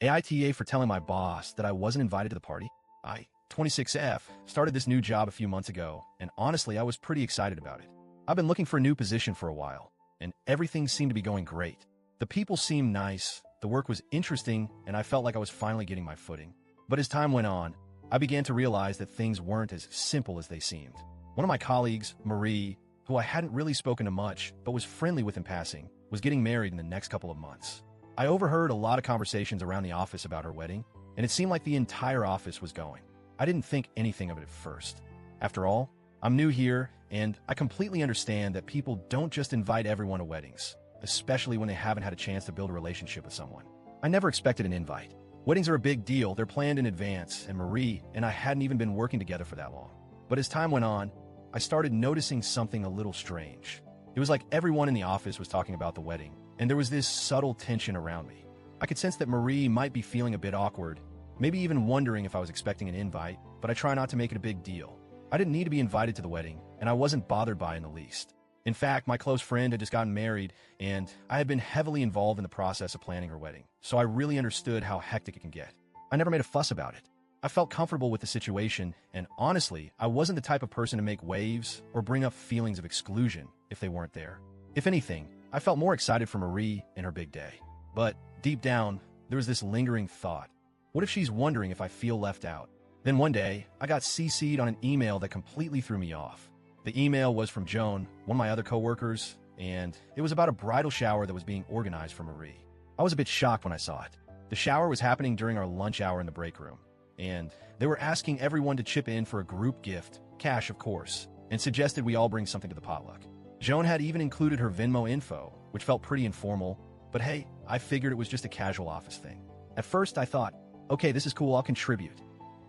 AITA for telling my boss that I wasn't invited to the party. I, 26F, started this new job a few months ago, and honestly, I was pretty excited about it. I've been looking for a new position for a while, and everything seemed to be going great. The people seemed nice, the work was interesting, and I felt like I was finally getting my footing. But as time went on, I began to realize that things weren't as simple as they seemed. One of my colleagues, Marie, who I hadn't really spoken to much, but was friendly with in passing, was getting married in the next couple of months. I overheard a lot of conversations around the office about her wedding, and it seemed like the entire office was going. I didn't think anything of it at first. After all, I'm new here, and I completely understand that people don't just invite everyone to weddings, especially when they haven't had a chance to build a relationship with someone. I never expected an invite. Weddings are a big deal, they're planned in advance, and Marie and I hadn't even been working together for that long. But as time went on, I started noticing something a little strange. It was like everyone in the office was talking about the wedding, and there was this subtle tension around me. I could sense that Marie might be feeling a bit awkward, maybe even wondering if I was expecting an invite, but I try not to make it a big deal. I didn't need to be invited to the wedding, and I wasn't bothered by it in the least. In fact, my close friend had just gotten married, and I had been heavily involved in the process of planning her wedding, so I really understood how hectic it can get. I never made a fuss about it. I felt comfortable with the situation, and honestly, I wasn't the type of person to make waves or bring up feelings of exclusion if they weren't there. If anything, I felt more excited for Marie and her big day. But deep down, there was this lingering thought. What if she's wondering if I feel left out? Then one day, I got CC'd on an email that completely threw me off. The email was from Joan, one of my other coworkers, and it was about a bridal shower that was being organized for Marie. I was a bit shocked when I saw it. The shower was happening during our lunch hour in the break room, and they were asking everyone to chip in for a group gift, cash of course, and suggested we all bring something to the potluck. Joan had even included her Venmo info, which felt pretty informal, but hey, I figured it was just a casual office thing. At first, I thought, okay, this is cool, I'll contribute.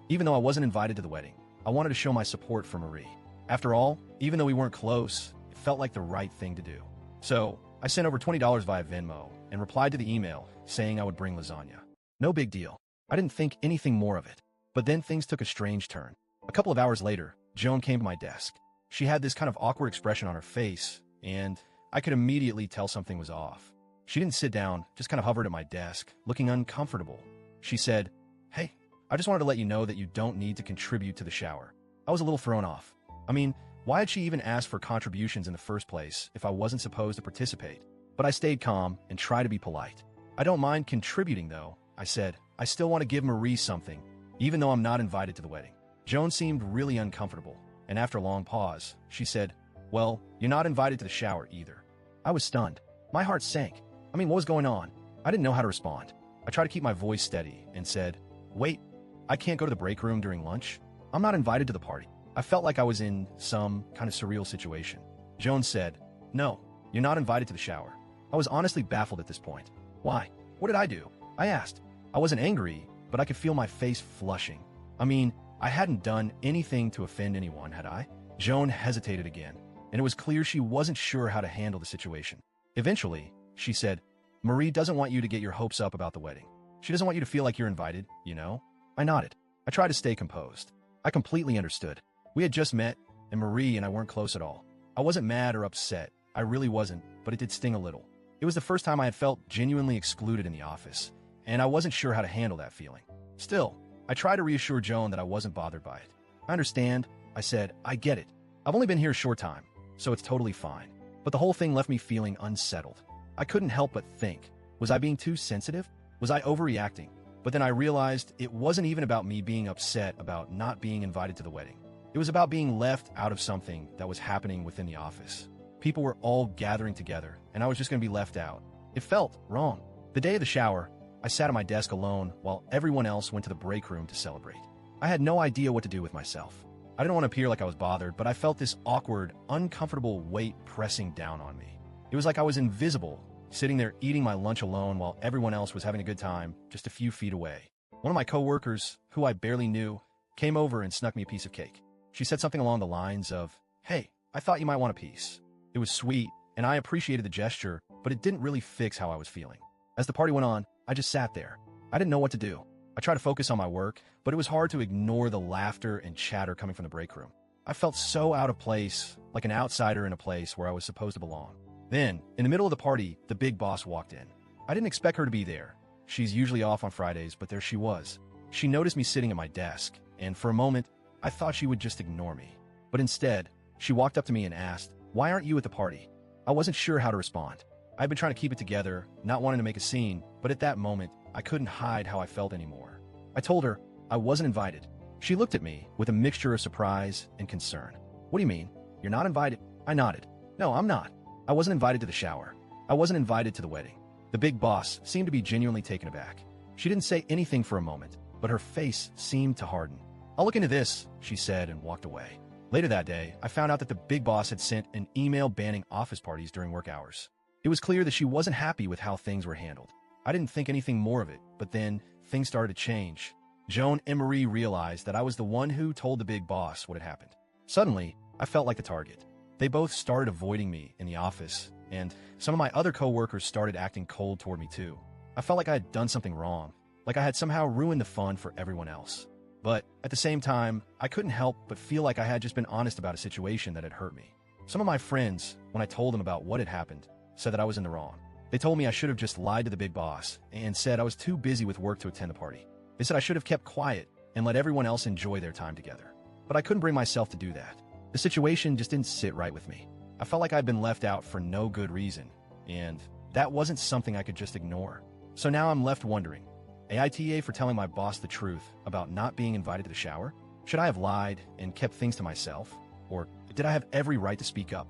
Even though I wasn't invited to the wedding, I wanted to show my support for Marie. After all, even though we weren't close, it felt like the right thing to do. So, I sent over $20 via Venmo and replied to the email saying I would bring lasagna. No big deal. I didn't think anything more of it. But then things took a strange turn. A couple of hours later, Joan came to my desk. She had this kind of awkward expression on her face, and I could immediately tell something was off. She didn't sit down, just kind of hovered at my desk, looking uncomfortable. She said, "Hey, I just wanted to let you know that you don't need to contribute to the shower." I was a little thrown off. I mean, why had she even asked for contributions in the first place if I wasn't supposed to participate? But I stayed calm and tried to be polite. "I don't mind contributing, though," I said. "I still want to give Marie something, even though I'm not invited to the wedding." Joan seemed really uncomfortable, and after a long pause, she said, "Well, you're not invited to the shower either." I was stunned. My heart sank. I mean, what was going on? I didn't know how to respond. I tried to keep my voice steady and said, "Wait, I can't go to the break room during lunch? I'm not invited to the party." I felt like I was in some kind of surreal situation. Joan said, "No, you're not invited to the shower." I was honestly baffled at this point. "Why? What did I do?" I asked. I wasn't angry, but I could feel my face flushing. I mean, I hadn't done anything to offend anyone, had I? Joan hesitated again, and it was clear she wasn't sure how to handle the situation. Eventually, she said, "Marie doesn't want you to get your hopes up about the wedding. She doesn't want you to feel like you're invited, you know?" I nodded. I tried to stay composed. I completely understood. We had just met, and Marie and I weren't close at all. I wasn't mad or upset. I really wasn't, but it did sting a little. It was the first time I had felt genuinely excluded in the office, and I wasn't sure how to handle that feeling. Still, I tried to reassure Joan that I wasn't bothered by it. "I understand," I said. "I get it. I've only been here a short time, so it's totally fine." But the whole thing left me feeling unsettled. I couldn't help but think, was I being too sensitive? Was I overreacting? But then I realized it wasn't even about me being upset about not being invited to the wedding. It was about being left out of something that was happening within the office. People were all gathering together, and I was just going to be left out. It felt wrong. The day of the shower, I sat at my desk alone while everyone else went to the break room to celebrate. I had no idea what to do with myself. I didn't want to appear like I was bothered, but I felt this awkward, uncomfortable weight pressing down on me. It was like I was invisible, sitting there eating my lunch alone while everyone else was having a good time just a few feet away. One of my coworkers, who I barely knew, came over and snuck me a piece of cake. She said something along the lines of, "Hey, I thought you might want a piece." It was sweet, and I appreciated the gesture, but it didn't really fix how I was feeling. As the party went on, I just sat there. I didn't know what to do. I tried to focus on my work, but it was hard to ignore the laughter and chatter coming from the break room. I felt so out of place, like an outsider in a place where I was supposed to belong. Then, in the middle of the party, the big boss walked in. I didn't expect her to be there, She's usually off on Fridays, but there she was. She noticed me sitting at my desk, and for a moment, I thought she would just ignore me. But instead, she walked up to me and asked, "Why aren't you at the party?" I wasn't sure how to respond. I'd been trying to keep it together, not wanting to make a scene, but at that moment, I couldn't hide how I felt anymore. I told her I wasn't invited. She looked at me with a mixture of surprise and concern. "What do you mean? You're not invited?" I nodded. "No, I'm not. I wasn't invited to the shower. I wasn't invited to the wedding." The big boss seemed to be genuinely taken aback. She didn't say anything for a moment, but her face seemed to harden. "I'll look into this," she said and walked away. Later that day, I found out that the big boss had sent an email banning office parties during work hours. It was clear that she wasn't happy with how things were handled. I didn't think anything more of it, but then things started to change. Joan and Marie realized that I was the one who told the big boss what had happened. Suddenly, I felt like the target. They both started avoiding me in the office, and some of my other coworkers started acting cold toward me too. I felt like I had done something wrong, like I had somehow ruined the fun for everyone else. But at the same time, I couldn't help but feel like I had just been honest about a situation that had hurt me. Some of my friends, when I told them about what had happened, said that I was in the wrong. They told me I should have just lied to the big boss and said I was too busy with work to attend the party. They said I should have kept quiet and let everyone else enjoy their time together. But I couldn't bring myself to do that. The situation just didn't sit right with me. I felt like I'd been left out for no good reason, and that wasn't something I could just ignore. So now I'm left wondering, AITA for telling my boss the truth about not being invited to the shower? Should I have lied and kept things to myself? Or did I have every right to speak up?